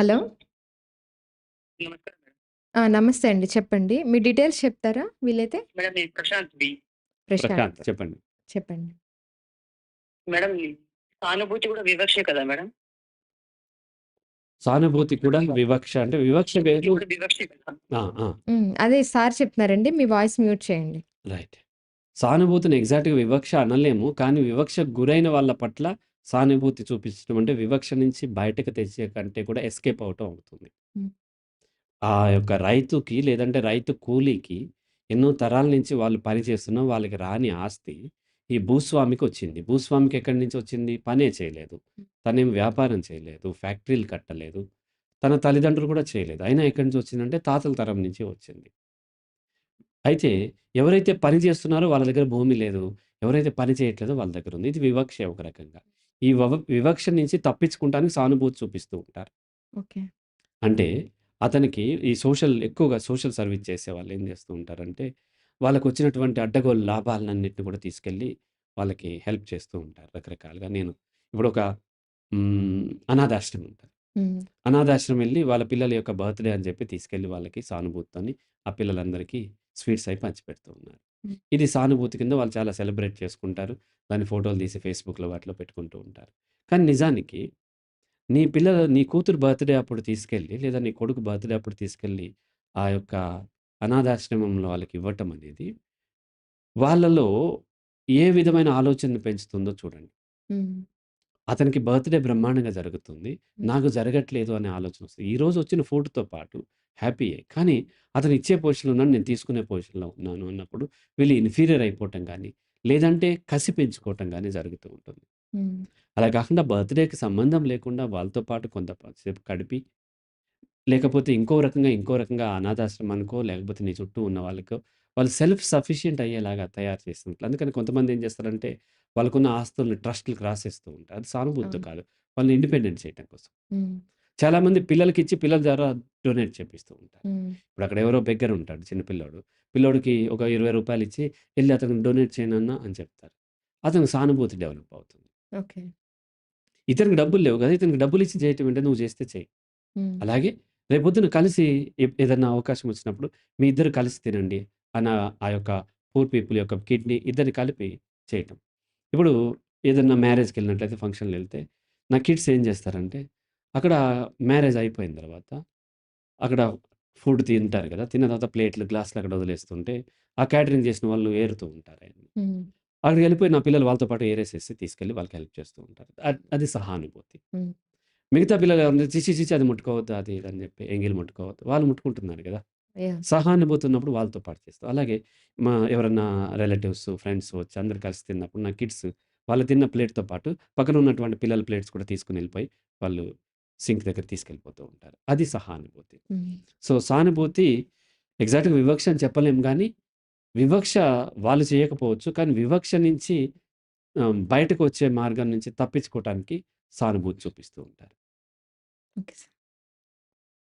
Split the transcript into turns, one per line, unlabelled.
Hello!
నమస్కారం madam.
నమస్తే అండి. చెప్పండి. మీ డీటెయిల్స్ చెప్తారా వీలైతే?
మేడం నేను ప్రశాంత్ బి.
ప్రశాంత్.
చెప్పండి.
చెప్పండి.
మేడం ఈ సానుభూతి కూడా వివక్షే కదా మేడం?
సానుభూతి కూడా వివక్ష అంటే వివక్ష వేరు.
ఇది కూడా వివక్షే కదా?
ఆ! ఆ!
అదే సార్ చెప్తున్నారండి. మీ వాయిస్ మ్యూట్ చేయండి.
రైట్. సానుభూతిని ఎగ్జాక్ట్‌గా వివక్ష అనలేము. కానీ వివక్షకు గురైన వాళ్ళ పట్ల సానుభూతి చూపించడం అంటే వివక్ష నుంచి బయటకు తెచ్చే కంటే కూడా ఎస్కేప్ అవ్వటం అవుతుంది.
హ్మ్.
ఆ యొక్క రైతుకి లేదంటే రైతు కూలీకి ఎన్నో తరాల నుంచి వాళ్ళు పని చేస్తున్న వాళ్ళకి రాని ఆస్తి ఈ భూస్వామికొచ్చింది. భూస్వామికి ఎక్కడి నుంచి వచ్చింది? పనే చేయలేదు. తనేం వ్యాపారం చేయలేదు. ఫ్యాక్టరీలు కట్టలేదు. తన తల్లిదండ్రులు కూడా చేయలేదు. అయినా ఎక్కడి నుంచి వచ్చిందంటే తాతల తరం నుంచి వచ్చింది. అయితే ఎవరైతే పని చేస్తున్నారో వాళ్ళ దగ్గర భూమి లేదు. ఎవరైతే పని చేయట్లేదో వాళ్ళ దగ్గర ఉంది. ఇది వివక్షే ఒక రకంగా. ఈ వివక్ష నుంచి తప్పించుకుంటానికి సానుభూతి చూపిస్తూ ఉంటారు.
ఓకే.
అంటే అతనికి ఈ ఎక్కువగా సోషల్ సర్వీస్ చేసేవాళ్ళు ఏం చేస్తూ ఉంటారంటే, వాళ్ళకొచ్చినటువంటి అడ్డగోలు లాభాలన్నిటిని కూడా తీసుకెళ్ళి వాళ్ళకి హెల్ప్ చేస్తూ ఉంటారు రకరకాలుగా. నేను ఇప్పుడొక అనాథాశ్రమం ఉంటది.
హ్మ్.
అనాథాశ్రమం ఎళ్లి వాళ్ళ పిల్లల యొక్క బర్త్‌డే అని చెప్పి తీసుకెళ్ళి వాళ్ళకి సానుభూతితోని ఆ పిల్లలందరికీ స్వీట్స్ అయి పంచిపెడుతూ ఉన్నారు.
హ్మ్.
ఇది సానుభూతి కింద వాళ్ళు చాలా సెలబ్రేట్ చేసుకుంటారు. దాని ఫోటోలు తీసి ఫేస్‌బుక్‌లో వాటిలో పెట్టుకుంటూ ఉంటారు. కానీ నిజానికి నీ కూతురు బర్త్‌డే అప్పుడు తీసుకెళ్ళి, లేదా నీ కొడుకు బర్త్‌డే అప్పుడు తీసుకెళ్ళి, ఆ యొక్క అనాథాశ్రమంలో వాళ్ళకివ్వటం అనేది, వాళ్ళలో ఏ విధమైన ఆలోచనను పెంచుతుందో చూడండి.
హ్మ్.
అతనికి బర్త్‌డే బ్రహ్మాండంగా జరుగుతుంది.
హ్మ్.
నాకు జరగట్లేదు అనే ఆలోచనొస్తది. ఈరోజు వచ్చిన ఫుడ్‌తో పాటు హ్యాపీయే. కానీ అతను ఇచ్చే పొజిషన్‌లో ఉన్నాడు. నేను తీసుకునే పొజిషన్‌లో ఉన్నాను అన్నప్పుడు వీళ్ళు ఇన్ఫీరియర్ అయిపోవటం గానీ, లేదంటే కసి పెంచుకోవటం గానీ జరుగుతూ ఉంటుంది.
హ్మ్.
అలా కాకుండా బర్త్‌డేకి సంబంధం లేకుండా వాళ్ళతో పాటు కొంత సేపు గడిపి లేకపోతే ఇంకో రకంగా అనాథాశ్రమానికో, లేకపోతే నీ చుట్టూ ఉన్న వాళ్ళకో, వాళ్ళు సెల్ఫ్ సఫిషియంట్ అయ్యేలాగా తయారు చేస్తుంటారు. అందుకని కొంతమంది ఏం చేస్తారంటే, వాళ్ళకున్న ఆస్తుల్ని ట్రస్ట్‌లకి రాసేస్తూ ఉంటారు. అది సానుభూతితో
అవును.
కాదు. వాళ్ళని ఇండిపెండెంట్ చేయటం కోసం.
హ్మ్.
చాలామంది పిల్లలకిచ్చి పిల్లల ద్వారా డొనేట్ చేపిస్తూ ఉంటారు.
హ్మ్.
ఇప్పుడు అక్కడ ఎవరో బెగ్గర్ ఉంటాడు చిన్న పిల్లోడు. పిల్లోడికి ఒక రూ. 20 ఇచ్చి, "ఎళ్లి అతనికి డొనేట్ చేయి నాన్న" అని చెప్తారు. అతనికి సానుభూతి డెవలప్ అవుతుంది.
ఓకే.
ఇతనికి డబ్బులు లేవు కదా! ఇతనికి డబ్బులిచ్చి చేయటం ఏంటి? నువ్వు చేస్తే చెయి.
హ్మ్.
అలాగే రేపొద్దున కలిసి ఏదన్నా అవకాశం వచ్చినప్పుడు మీ ఇద్దరు కలిసి తినండి అన్న ఆ యొక్క పూర్ పీపుల్ యొక్క కిడ్నీ ఇద్దరిని కలిపి చేయటం. ఇప్పుడు ఏదన్నా మ్యారేజ్‌కెళ్ళినట్లయితే ఫంక్షన్‌లెళ్తే నా కిడ్స్ ఏం చేస్తారంటే, అక్కడ మ్యారేజ్ అయిపోయిన తర్వాత అక్కడ ఫుడ్ తింటారు కదా! తిన్న తర్వాత ప్లేట్లు, గ్లాసులు అక్కడ వదిలేస్తుంటే ఆ క్యాటరింగ్ చేసిన వాళ్ళు ఏరుతూ ఉంటారు ఆయన్ని.
హ్మ్.
అక్కడికెళ్ళిపోయి నా పిల్లలు వాళ్ళతో పాటు ఏరేసేసి తీసుకెళ్ళి వాళ్ళకి హెల్ప్ చేస్తూ ఉంటారు. అది సహానుభూతి.
హ్మ్.
మిగతా పిల్లలు ఎవరైనా ఛీ అది ముట్టుకోవద్దు అది ఇది అని చెప్పి ఎంగిలి ముట్టుకోవద్దు. వాళ్ళు ముట్టుకుంటున్నారు కదా!
యాహ్!
సహానుభూతి ఉన్నప్పుడు వాళ్ళతో పాటు చేస్తాం. అలాగే ఎవరన్నా రిలేటివ్స్, ఫ్రెండ్స్ వచ్చి అందరూ కలిసి తిన్నప్పుడు నా కిడ్స్ వాళ్ళు తిన్న ప్లేట్‌తో పాటు పక్కన ఉన్నటువంటి పిల్లల ప్లేట్స్ కూడా తీసుకొని ఎళ్ళిపోయి వాళ్ళు సింక్ దగ్గర తీసుకెళ్ళిపోతూ ఉంటారు. అది సహానుభూతి.
హ్మ్.
సో, సానుభూతి ఎగ్జాక్ట్‌గా వివక్ష అని చెప్పలేము గానీ, వివక్ష వాళ్ళు చేయకపోవచ్చు. కానీ వివక్ష నుంచి బయటకు వచ్చే మార్గం నుంచి తప్పించుకోవటానికి సానుభూతి చూపిస్తూ ఉంటారు.
Okay sir.